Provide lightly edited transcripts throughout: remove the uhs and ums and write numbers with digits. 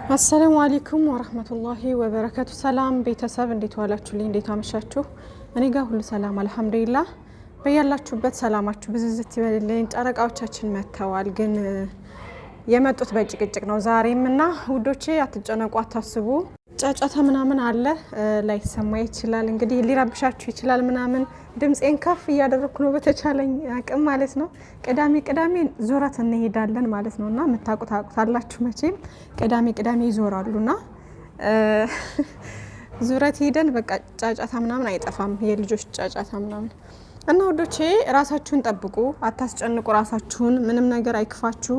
አሰላሙ አለይኩም ወራህመቱላሂ ወበረካቱ። ሰላም ቤተሰብ እንዴት ዋላችሁልኝ? እንዴት አመሻችሁ? እኔ ጋር ሁሉ ሰላም አልሐምዱሊላህ። በያላችሁበት ሰላማችሁ ብዝዝት ይበልልኝ። ጨረቃዎቻችን መተዋል፣ ግን የመጡት በጭቅጭቅ ነው ዛሬምና ውዶቼ አትጨነቁ፣ አታስቡ። ጫጫታ ምናምን አለ ላይሰማ ይችላል፣ እንግዲህ ሊረብሻችሁ ይችላል ምናምን። ድምጼን ከፍ እያደረኩ ነው በተቻለኝ አቅም ማለት ነው። ቅዳሜ ዙረት እንሄዳለን ማለት ነውና የምታውቁታላችሁ መቼም ቅዳሜ ይዞራሉና ዙረት ሄደን በቃ ጫጫታ ምናምን አይጠፋም፣ የልጆች ጫጫታ ምናምን እና ወዶቼ ራሳችሁን ጠብቁ፣ አታስጨንቁ ራሳችሁን፣ ምንም ነገር አይክፋችሁ።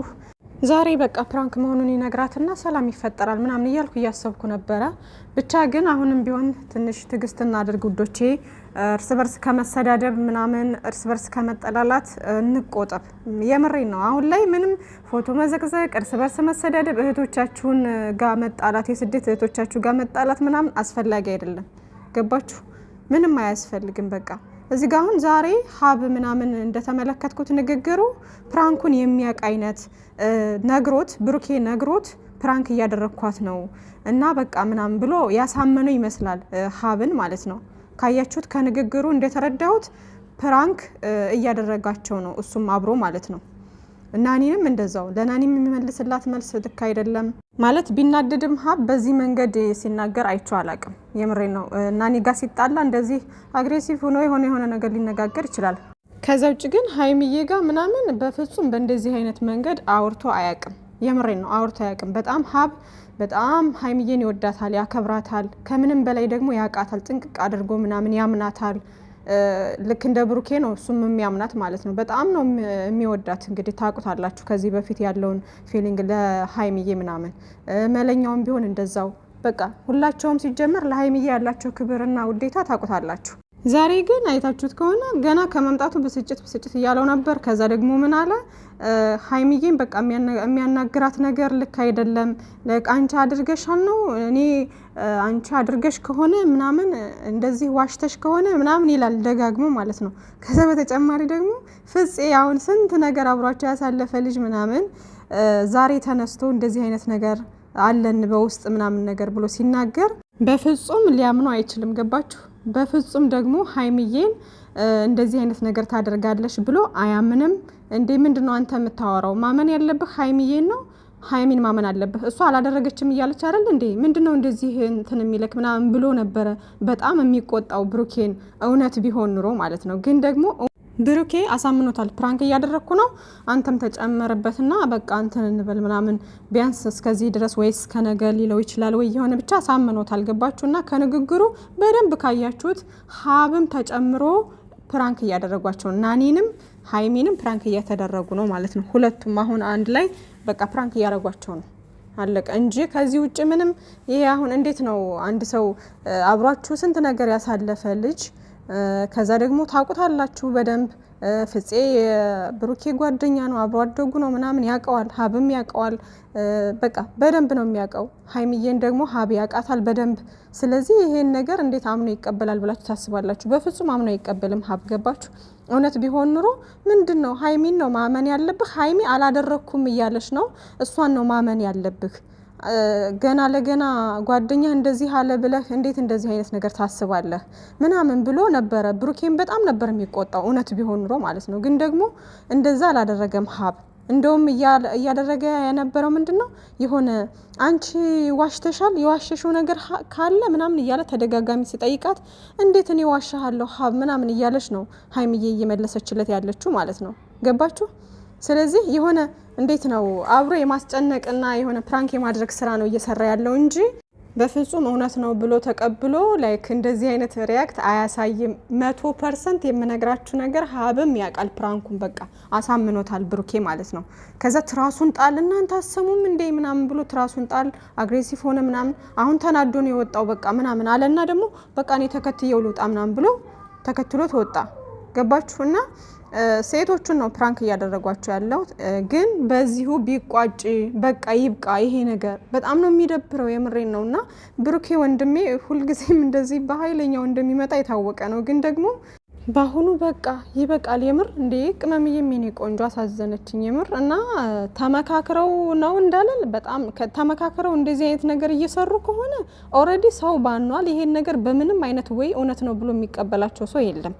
ዛሬ በቃ ፕራንክ መሆኑን ይነግራትና ሰላም ይፈጠራል ምናምን እያልኩ እያሰብኩ ነበረ። ብቻ ግን አሁንም ቢሆን ትንሽ ትዕግስትና አድርጉ ውዶቼ። እርስ በርስ ከመሰዳደብ ምናምን እርስ በርስ ከመጠላላት እንቆጠብ። የምሬን ነው። አሁን ላይ ምንም ፎቶ መዘቅዘቅ፣ እርስ በርስ መሰዳደብ፣ እህቶቻችሁን ጋር መጣላት፣ የስደት እህቶቻችሁ ጋር መጣላት ምናምን አስፈላጊ አይደለም። ገባችሁ? ምንም አያስፈልግም በቃ እዚህ ጋር አሁን ዛሬ ሀብ ምናምን እንደተመለከትኩት ንግግሩ ፕራንኩን የሚያውቅ አይነት ነግሮት ብሩኬ ነግሮት ፕራንክ እያደረኳት ነው እና በቃ ምናምን ብሎ ያሳመነው ይመስላል ሀብን ማለት ነው። ካያችሁት ከንግግሩ እንደተረዳሁት ፕራንክ እያደረጋቸው ነው እሱም አብሮ ማለት ነው። ናኒንም እንደዛው ለናኒም የሚመልስላት መልስ ልክ አይደለም ማለት ቢናደድም ሀብ በዚህ መንገድ ሲናገር አይቼው አላቅም። የምሬ ነው። ናኒ ጋር ሲጣላ እንደዚህ አግሬሲቭ ሆኖ የሆነ ነገር ሊነጋገር ይችላል። ከዛ ውጭ ግን ሀይሚዬ ጋር ምናምን በፍጹም በእንደዚህ አይነት መንገድ አውርቶ አያቅም። የምሬ ነው፣ አውርቶ አያቅም። በጣም ሀብ በጣም ሀይሚዬን ይወዳታል፣ ያከብራታል፣ ከምንም በላይ ደግሞ ያውቃታል፣ ጥንቅቅ አድርጎ ምናምን ያምናታል። ልክ እንደ ብሩኬ ነው እሱም የሚያምናት ማለት ነው። በጣም ነው የሚወዳት። እንግዲህ ታውቁታላችሁ ከዚህ በፊት ያለውን ፊሊንግ ለሀይሚዬ ምናምን። መለኛውም ቢሆን እንደዛው በቃ ሁላቸውም ሲጀመር ለሀይሚዬ ያላቸው ክብርና ውዴታ ታውቁታላችሁ። ዛሬ ግን አይታችሁት ከሆነ ገና ከመምጣቱ ብስጭት እያለው ነበር። ከዛ ደግሞ ምን አለ ሀይሚዬን በቃ የሚያናግራት ነገር ልክ አይደለም። አንቺ አድርገሻል ነው እኔ አንቺ አድርገሽ ከሆነ ምናምን እንደዚህ ዋሽተሽ ከሆነ ምናምን ይላል ደጋግሞ ማለት ነው። ከዛ በተጨማሪ ደግሞ ፍፄ አሁን ስንት ነገር አብሯቸው ያሳለፈ ልጅ ምናምን ዛሬ ተነስቶ እንደዚህ አይነት ነገር አለን በውስጥ ምናምን ነገር ብሎ ሲናገር በፍጹም ሊያምኑ አይችልም። ገባችሁ? በፍጹም ደግሞ ሀይሚዬን እንደዚህ አይነት ነገር ታደርጋለሽ ብሎ አያምንም። እንዴ ምንድነው አንተ የምታወራው? ማመን ያለብህ ሀይሚዬን ነው። ሀይሚን ማመን አለብህ። እሷ አላደረገችም እያለች አይደል እንዴ? ምንድነው እንደዚህ እንትን የሚለክ ምናምን ብሎ ነበረ በጣም የሚቆጣው ብሩኬን፣ እውነት ቢሆን ኑሮ ማለት ነው። ግን ደግሞ ብሩኬ አሳምኖታል። ፕራንክ እያደረግኩ ነው አንተም ተጨመረበትና በቃ አንተን እንበል ምናምን ቢያንስ እስከዚህ ድረስ ወይስ ከነገ ሊለው ይችላል ወይ የሆነ ብቻ አሳምኖታል። ገባችሁና ከንግግሩ በደንብ ካያችሁት ሀብም ተጨምሮ ፕራንክ እያደረጓቸው ናኒንም ሀይሚንም ፕራንክ እያተደረጉ ነው ማለት ነው። ሁለቱም አሁን አንድ ላይ በቃ ፕራንክ እያደረጓቸው ነው አለቀ እንጂ ከዚህ ውጭ ምንም። ይሄ አሁን እንዴት ነው አንድ ሰው አብሯችሁ ስንት ነገር ያሳለፈ ልጅ ከዛ ደግሞ ታውቁታላችሁ በደንብ ፍፄ የብሩኬ ጓደኛ ነው፣ አብሮ አደጉ ነው ምናምን ያውቀዋል፣ ሀብም ያውቀዋል። በቃ በደንብ ነው የሚያውቀው። ሀይሚዬን ደግሞ ሀብ ያውቃታል በደንብ። ስለዚህ ይሄን ነገር እንዴት አምኖ ይቀበላል ብላችሁ ታስባላችሁ? በፍጹም አምኖ አይቀበልም ሀብ። ገባችሁ? እውነት ቢሆን ኑሮ ምንድን ነው ሀይሚን ነው ማመን ያለብህ። ሀይሚ አላደረኩም እያለች ነው፣ እሷን ነው ማመን ያለብህ። ገና ለገና ጓደኛ እንደዚህ አለ ብለህ እንዴት እንደዚህ አይነት ነገር ታስባለህ ምናምን ብሎ ነበረ። ብሩኬን በጣም ነበር የሚቆጣው እውነት ቢሆን ኑሮ ማለት ነው። ግን ደግሞ እንደዛ አላደረገም ሀብ። እንደውም እያደረገ የነበረው ምንድነው የሆነ አንቺ ዋሽተሻል፣ የዋሸሽው ነገር ካለ ምናምን እያለ ተደጋጋሚ ሲጠይቃት እንዴት እኔ ዋሻለሁ ሀብ ምናምን እያለች ነው ሀይሚዬ እየመለሰችለት ያለችው ማለት ነው። ገባችሁ? ስለዚህ የሆነ እንዴት ነው አብሮ የማስጨነቅና የሆነ ፕራንክ የማድረግ ስራ ነው እየሰራ ያለው እንጂ በፍጹም እውነት ነው ብሎ ተቀብሎ ላይክ እንደዚህ አይነት ሪያክት አያሳይም። 100% የምነግራችሁ ነገር ሀብም ያውቃል ፕራንኩን በቃ አሳምኖታል ብሩኬ ማለት ነው። ከዛ ትራሱን ጣል እናንተ አሰሙም እንዴ ምናምን ብሎ ትራሱን ጣል፣ አግሬሲቭ ሆነ ምናምን። አሁን ተናዶ ነው የወጣው በቃ ምናምን አለና ደግሞ በቃ እኔ ተከትየው ልውጣ ምናምን ብሎ ተከትሎ ተወጣ። ገባችሁና ሴቶቹን ነው ፕራንክ እያደረጓቸው ያለው። ግን በዚሁ ቢቋጭ በቃ ይብቃ ይሄ ነገር። በጣም ነው የሚደብረው የምሬን ነውና ብሩኬ ወንድሜ ሁልጊዜም እንደዚህ በኃይለኛው እንደሚመጣ የታወቀ ነው። ግን ደግሞ ባሁኑ በቃ ይበቃል የምር እንዴ ቅመምዬ የኔ ቆንጆ አሳዘነችኝ የምር እና ተመካክረው ነው እንዳለን በጣም ተመካክረው እንደዚህ አይነት ነገር እየሰሩ ከሆነ ኦሬዲ ሰው ባኗል ይሄን ነገር በምንም አይነት ወይ እውነት ነው ብሎ የሚቀበላቸው ሰው የለም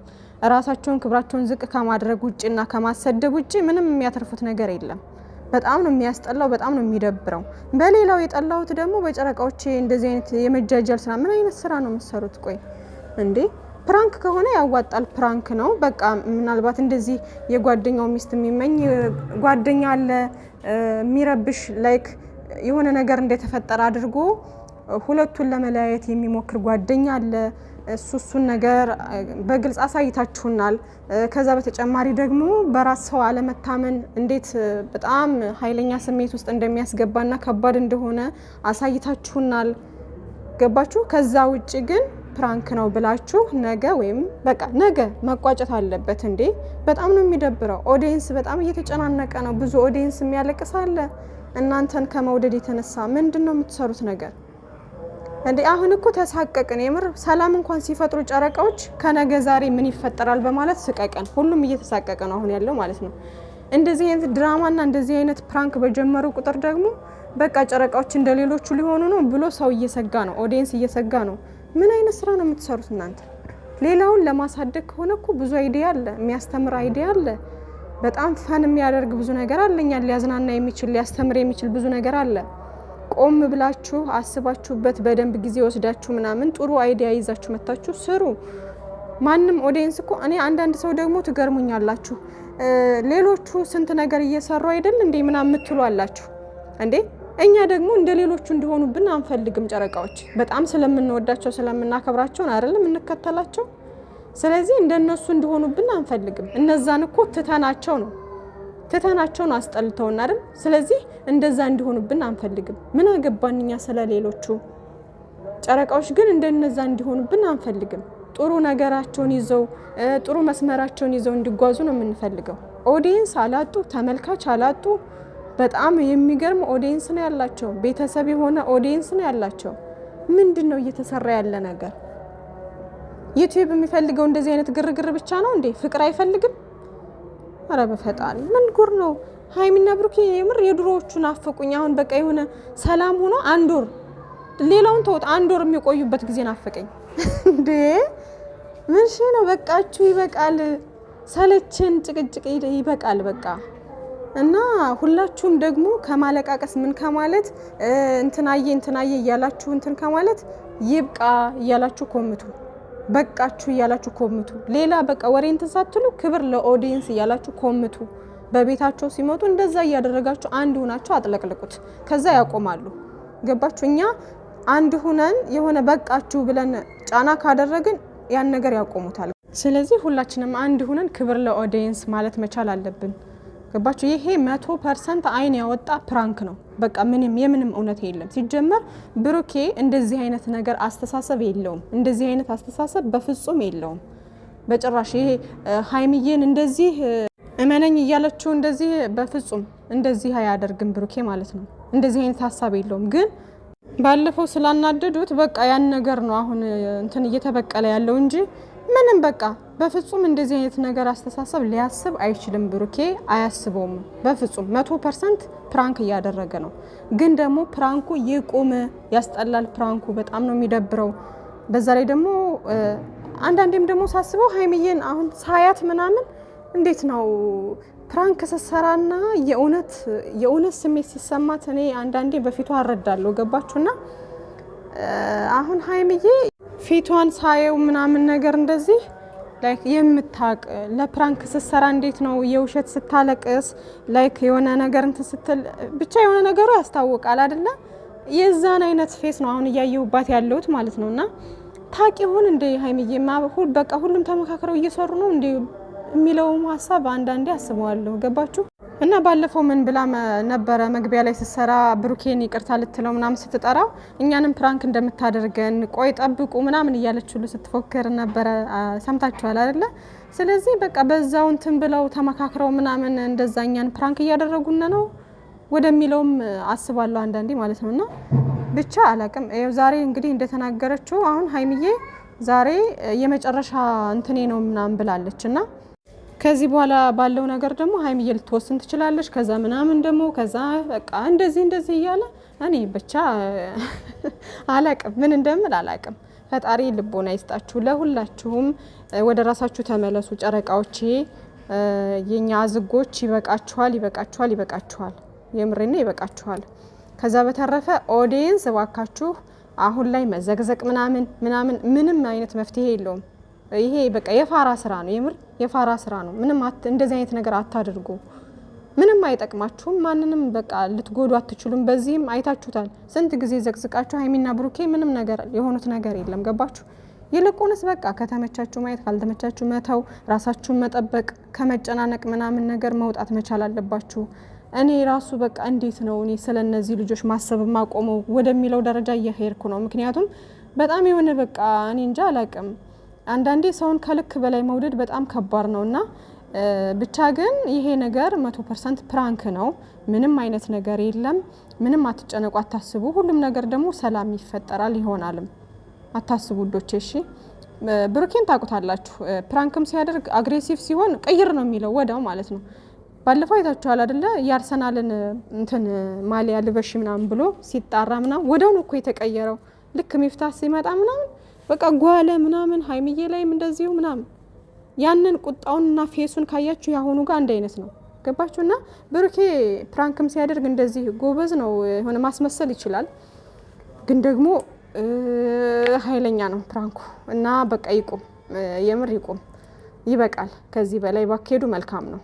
ራሳቸውን ክብራቸውን ዝቅ ከማድረግ ውጪና ከማሰደብ ውጪ ምንም የሚያተርፉት ነገር የለም በጣም ነው የሚያስጠላው በጣም ነው የሚደብረው በሌላው የጠላሁት ደግሞ በጨረቃዎች እንደዚህ አይነት የመጃጃል ስራ ምን አይነት ስራ ነው የምትሰሩት ቆይ እንዴ ፕራንክ ከሆነ ያዋጣል ፕራንክ ነው በቃ ምናልባት እንደዚህ የጓደኛው ሚስት የሚመኝ ጓደኛ አለ የሚረብሽ ላይክ የሆነ ነገር እንደተፈጠረ አድርጎ ሁለቱን ለመለያየት የሚሞክር ጓደኛ አለ እሱን ነገር በግልጽ አሳይታችሁናል ከዛ በተጨማሪ ደግሞ በራስ ሰው አለመታመን እንዴት በጣም ኃይለኛ ስሜት ውስጥ እንደሚያስገባና ከባድ እንደሆነ አሳይታችሁናል ገባችሁ ከዛ ውጪ ግን ፕራንክ ነው ብላችሁ ነገ ወይም በቃ ነገ መቋጨት አለበት እንዴ በጣም ነው የሚደብረው ኦዲየንስ በጣም እየተጨናነቀ ነው ብዙ ኦዲየንስ የሚያለቅሳለ እናንተን ከመውደድ የተነሳ ምንድነው የምትሰሩት ነገር እንዴ አሁን እኮ ተሳቀቀን የምር ሰላም እንኳን ሲፈጥሩ ጨረቃዎች ከነገ ዛሬ ምን ይፈጠራል በማለት ስቀቀን ሁሉም እየተሳቀቀ ነው አሁን ያለው ማለት ነው እንደዚህ አይነት ድራማና እንደዚህ አይነት ፕራንክ በጀመሩ ቁጥር ደግሞ በቃ ጨረቃዎች እንደሌሎቹ ሊሆኑ ነው ብሎ ሰው እየሰጋ ነው ኦዲየንስ እየሰጋ ነው ምን አይነት ስራ ነው የምትሰሩት እናንተ ሌላውን ለማሳደግ ከሆነ እኮ ብዙ አይዲያ አለ የሚያስተምር አይዲያ አለ በጣም ፈን የሚያደርግ ብዙ ነገር አለኛ ሊያዝናና የሚችል ሊያስተምር የሚችል ብዙ ነገር አለ ቆም ብላችሁ አስባችሁበት በደንብ ጊዜ ወስዳችሁ ምናምን ጥሩ አይዲያ ይዛችሁ መታችሁ ስሩ ማንም ኦዲየንስ እኮ እኔ አንዳንድ ሰው ደግሞ ትገርሙኛላችሁ ሌሎቹ ስንት ነገር እየሰሩ አይደል እንዴ ምናምን የምትሉ አላችሁ እንዴ እኛ ደግሞ እንደሌሎቹ እንዲሆኑብን አንፈልግም ጨረቃዎች በጣም ስለምንወዳቸው ስለምናከብራቸው አይደለም እንከተላቸው ስለዚህ እንደነሱ እንዲሆኑብን አንፈልግም እነዛን እኮ ትተናቸው ነው አስጠልተውና አይደል ስለዚህ እንደዛ እንዲሆኑብን አንፈልግም ምን አገባንኛ ስለሌሎቹ ጨረቃዎች ግን እንደነዛ እንዲሆኑብን አንፈልግም ጥሩ ነገራቸውን ይዘው ጥሩ መስመራቸውን ይዘው እንዲጓዙ ነው የምንፈልገው ኦዲየንስ አላጡ ተመልካች አላጡ በጣም የሚገርም ኦዲየንስ ነው ያላቸው ቤተሰብ የሆነ ኦዲየንስ ነው ያላቸው ምንድነው እየተሰራ ያለ ነገር ዩቲዩብ የሚፈልገው እንደዚህ አይነት ግርግር ብቻ ነው እንዴ ፍቅር አይፈልግም አረ በፈጣሪ ምን ጉር ነው ሃይሚና ብሩኬ የምር የድሮዎቹን አፈቁኝ አሁን በቃ የሆነ ሰላም ሆኖ አንድ ወር ሌላውን ተውት አንድ ወር የሚቆዩበት ጊዜ ናፈቀኝ እንዴ ምን ነው በቃችሁ ይበቃል ሰለችን ጭቅጭቅ ይበቃል በቃ እና ሁላችሁም ደግሞ ከማለቃቀስ ምን ከማለት እንትናዬ እያላችሁ እንትን ከማለት ይብቃ እያላችሁ ኮምቱ በቃችሁ እያላችሁ ኮምቱ ሌላ በቃ ወሬ እንትን ሳትሉ ክብር ለኦዲየንስ እያላችሁ ኮምቱ በቤታቸው ሲመጡ እንደዛ እያደረጋችሁ አንድ ሆናችሁ አጥለቅልቁት ከዛ ያቆማሉ ገባችሁ እኛ አንድ ሆነን የሆነ በቃችሁ ብለን ጫና ካደረግን ያን ነገር ያቆሙታል ስለዚህ ሁላችንም አንድ ሆነን ክብር ለኦዲየንስ ማለት መቻል አለብን ገባችሁ ይሄ 100% አይን ያወጣ ፕራንክ ነው በቃ ምንም እውነት የለም ሲጀመር ብሩኬ እንደዚህ አይነት ነገር አስተሳሰብ የለውም እንደዚህ አይነት አስተሳሰብ በፍጹም የለውም በጭራሽ ይሄ ሃይሚዬን እንደዚህ እመነኝ እያለችው እንደዚህ በፍጹም እንደዚህ አያደርግም ብሩኬ ማለት ነው እንደዚህ አይነት ሐሳብ የለውም ግን ባለፈው ስላናደዱት በቃ ያን ነገር ነው አሁን እንትን እየተበቀለ ያለው እንጂ ምንም በቃ በፍጹም እንደዚህ አይነት ነገር አስተሳሰብ ሊያስብ አይችልም ብሩኬ አያስበውም በፍጹም 100% ፕራንክ እያደረገ ነው ግን ደግሞ ፕራንኩ ይቆም ያስጠላል ፕራንኩ በጣም ነው የሚደብረው በዛ ላይ ደግሞ አንዳንዴም ደግሞ ሳስበው ሃይሚዬን አሁን ሳያት ምናምን እንዴት ነው ፕራንክ ሰሰራና የእውነት ስሜት ሲሰማት እኔ አንዳንዴ በፊቷ አረዳለሁ ገባችሁና አሁን ሃይሚዬ ፊቷን ሳየው ምናምን ነገር እንደዚህ ላይክ የምታቅ ለፕራንክ ሰሰራ እንዴት ነው የውሸት ስታለቅስ ላይክ የሆነ ነገር እንትን ስትል ብቻ የሆነ ነገሩ ያስታውቃል አይደለ የዛን አይነት ፌስ ነው አሁን ያየውባት ያለውት ማለት ነውና ታቂ ሆን እንደ ሃይሚዬማ በቃ ሁሉም ተመካክረው እየሰሩ ነው እንደ የሚለው ሐሳብ አንዳንዴ አስበዋለሁ ገባችሁ እና ባለፈው ምን ብላ ነበረ መግቢያ ላይ ሲሰራ ብሩኬን ይቅርታ ልትለው ምናምን ስትጠራው እኛንም ፕራንክ እንደምታደርገን ቆይ ጠብቁ ምናምን እያለች ሁሉ ስትፎክር ነበረ ሰምታችኋል አይደለ ስለዚህ በቃ በዛው እንትን ብለው ተመካክረው ምናምን እንደዛኛን ፕራንክ እያደረጉን ነው ወደሚለውም አስባለሁ አንዳንዴ ማለት ነውና ብቻ አላቅም ዛሬ እንግዲህ እንደተናገረችው አሁን ሃይሚዬ ዛሬ የመጨረሻ እንትኔ ነው ምናምን ብላለች እና ከዚህ በኋላ ባለው ነገር ደግሞ ሀይሚዬ ልትወስን ትችላለች። ከዛ ምናምን ደግሞ ከዛ በቃ እንደዚህ እያለ እኔ ብቻ አላቅም፣ ምን እንደምል አላቅም። ፈጣሪ ልቦና ይስጣችሁ ለሁላችሁም። ወደ ራሳችሁ ተመለሱ ጨረቃዎቼ፣ የኛ አዝጎች። ይበቃችኋል። የምሬና ይበቃችኋል። ከዛ በተረፈ ኦዲየንስ እባካችሁ አሁን ላይ መዘግዘቅ ምንም አይነት መፍትሄ የለውም። ይሄ በቃ የፋራ ስራ ነው። የምር የፋራ ስራ ነው። ምንም እንደዚህ አይነት ነገር አታድርጉ። ምንም አይጠቅማችሁም። ማንንም በቃ ልትጎዱ አትችሉም። በዚህም አይታችሁታል። ስንት ጊዜ ዘቅዝቃችሁ ሀይሚና ብሩኬ ምንም ነገር የሆኑት ነገር የለም። ገባችሁ? ይልቁንስ በቃ ከተመቻችሁ ማየት፣ ካልተመቻችሁ መተው፣ ራሳችሁን መጠበቅ፣ ከመጨናነቅ ነገር መውጣት መቻል አለባችሁ። እኔ ራሱ በቃ እንዴት ነው እኔ ስለነዚህ ልጆች ማሰብ ማቆመው ወደሚለው ደረጃ እየሄድኩ ነው። ምክንያቱም በጣም የሆነ በቃ እኔ እንጃ አላቅም። አንዳንዴ ሰውን ከልክ በላይ መውደድ በጣም ከባድ ነውና ብቻ ግን ይሄ ነገር 100% ፕራንክ ነው። ምንም አይነት ነገር የለም። ምንም አትጨነቁ፣ አታስቡ። ሁሉም ነገር ደግሞ ሰላም ይፈጠራል ይሆናልም። አታስቡ ዶቼ። እሺ ብሩኬን ታውቁታላችሁ። ፕራንክም ሲያደርግ አግሬሲቭ ሲሆን ቅይር ነው የሚለው ወዳው ማለት ነው። ባለፈው አይታችኋል አይደለ? የአርሰናልን እንትን ማሊያ ልበሽ ምናምን ብሎ ሲጣራ ምናምን ወዳው ነው እኮ የተቀየረው። ልክ ሚፍታህ ሲመጣ ምናምን በቃ ጓለ ምናምን፣ ሀይሚዬ ላይም እንደዚሁ ምናምን። ያንን ቁጣውንና ፌሱን ካያችሁ ያሁኑ ጋር አንድ አይነት ነው። ገባችሁና? ብሩኬ ፕራንክም ሲያደርግ እንደዚህ ጎበዝ ነው። የሆነ ማስመሰል ይችላል፣ ግን ደግሞ ኃይለኛ ነው ፕራንኩ እና በቃ ይቁም፣ የምር ይቁም፣ ይበቃል። ከዚህ በላይ ባካሄዱ መልካም ነው።